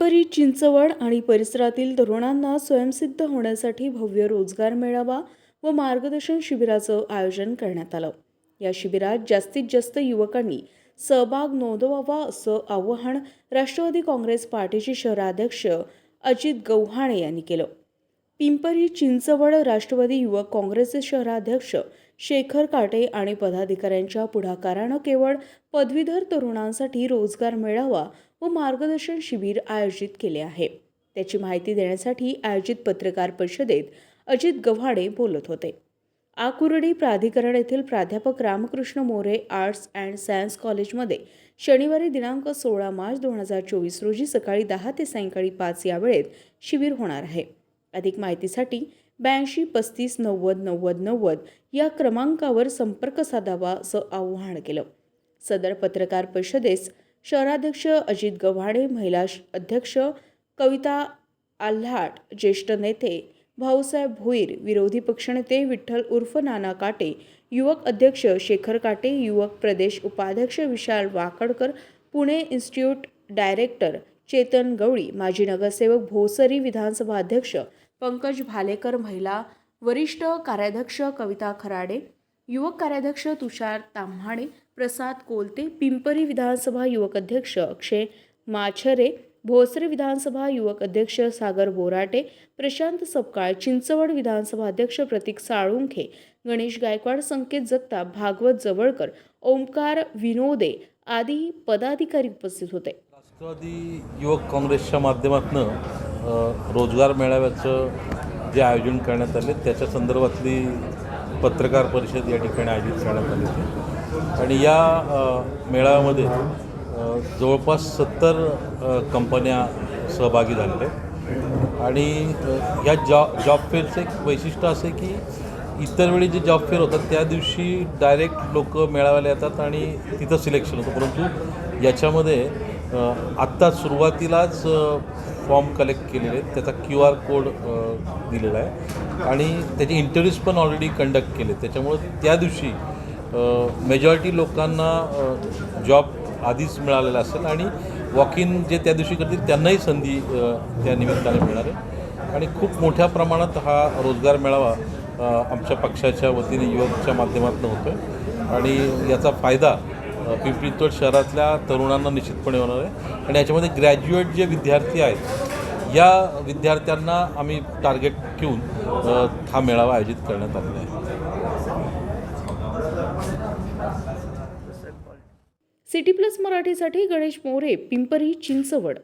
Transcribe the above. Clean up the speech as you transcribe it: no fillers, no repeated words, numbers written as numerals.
पिंपरी चिंचवड आणि परिसरातील तरुणांना स्वयंसिद्ध होण्यासाठी भव्य रोजगार मेळावा व मार्गदर्शन शिबिराचं आयोजन करण्यात आलं। या शिबिरात जास्तीत जास्त युवकांनी सहभाग नोंदवावा असं आवाहन राष्ट्रवादी काँग्रेस पार्टीचे शहराध्यक्ष अजित गव्हाणे यांनी केलं। पिंपरी चिंचवड राष्ट्रवादी युवक काँग्रेसचे शहराध्यक्ष शेखर काटे आणि पदाधिकाऱ्यांच्या पुढाकारानं केवळ पदवीधर तरुणांसाठी रोजगार मेळावा व मार्गदर्शन शिबिर आयोजित केले आहे। त्याची माहिती देण्यासाठी आयोजित पत्रकार परिषदेत अजित गव्हाणे बोलत होते। आकुर्डी प्राधिकरण येथील प्राध्यापक Ramkrishna More arts and science कॉलेजमध्ये शनिवारी दिनांक 16 मार्च 2024 रोजी सकाळी 10 ते सायंकाळी 5 या वेळेत शिबिर होणार आहे। अधिक माहितीसाठी 82 35 90 90 90 या क्रमांकावर संपर्क साधावा असं आवाहन केलं। सदर पत्रकार परिषदेस शहराध्यक्ष अजित गव्हाणे, महिला अध्यक्ष कविता आल्हाट, ज्येष्ठ नेते भाऊसाहेब भोईर, विरोधी पक्षनेते विठ्ठल उर्फ नाना काटे, युवक अध्यक्ष शेखर काटे, युवक प्रदेश उपाध्यक्ष विशाल वाकडकर, पुणे इन्स्टिट्यूट डायरेक्टर चेतन गवळी, माजी नगरसेवक भोसरी, विधानसभा अध्यक्ष पंकज भालेकर, महिला वरिष्ठ कार्याध्यक्ष कविता खराडे, युवक कार्याध्यक्ष तुषार ताम्हाणे, प्रसाद कोलते, पिंपरी विधानसभा युवक अध्यक्ष अक्षय माछरे, भोसरी विधानसभा युवक अध्यक्ष सागर बोराटे, प्रशांत सपकाळ, चिंचवड विधानसभा अध्यक्ष प्रतीक साळुंखे, गणेश गायकवाड, संकेत जगताप, भागवत जवळकर, ओमकार विनोदे आदी पदाधिकारी उपस्थित होते। राष्ट्रवादी युवक काँग्रेसच्या माध्यमातून रोजगार मेळाव्याचं जे आयोजन करण्यात आले त्याच्या संदर्भातली पत्रकार परिषद या ठिकाणी आयोजित करण्यात आली होती आणि या मेळाव्यामध्ये जवळपास 70 कंपन्या सहभागी झालेल्या आहेत आणि या जॉब फेअरचं एक वैशिष्ट्य असं आहे की इतर वेळी जे जॉब फेअर होतात त्या दिवशी डायरेक्ट लोक मेळाव्याला येतात आणि तिथं सिलेक्शन होतं, परंतु याच्यामध्ये आत्ता सुरुवातीलाच फॉर्म कलेक्ट केलेले आहेत, त्याचा QR कोड दिलेला आहे आणि त्याचे इंटरव्ह्यूज पण ऑलरेडी कंडक्ट केले। त्याच्यामुळं त्या दिवशी मेजॉरिटी लोकांना जॉब आधीच मिळालेला असेल आणि वॉक इन जे त्या दिवशी करतील त्यांनाही संधी त्या निमित्ताने मिळणार आहे आणि खूप मोठ्या प्रमाणात हा रोजगार मेळावा आमच्या पक्षाच्या वतीने युवकच्या माध्यमातून होतो आहे आणि याचा फायदा पिंपरी चिंचवड शहरातल्या तरुणांना निश्चितपणे होणार आहे आणि याच्यामध्ये ग्रॅज्युएट जे विद्यार्थी आहेत या विद्यार्थ्यांना आम्ही टार्गेट घेऊन हा मेळावा आयोजित करण्यात आलेला आहे। सिटी प्लस मराठीसाठी गणेश मोरे, पिंपरी चिंचवड।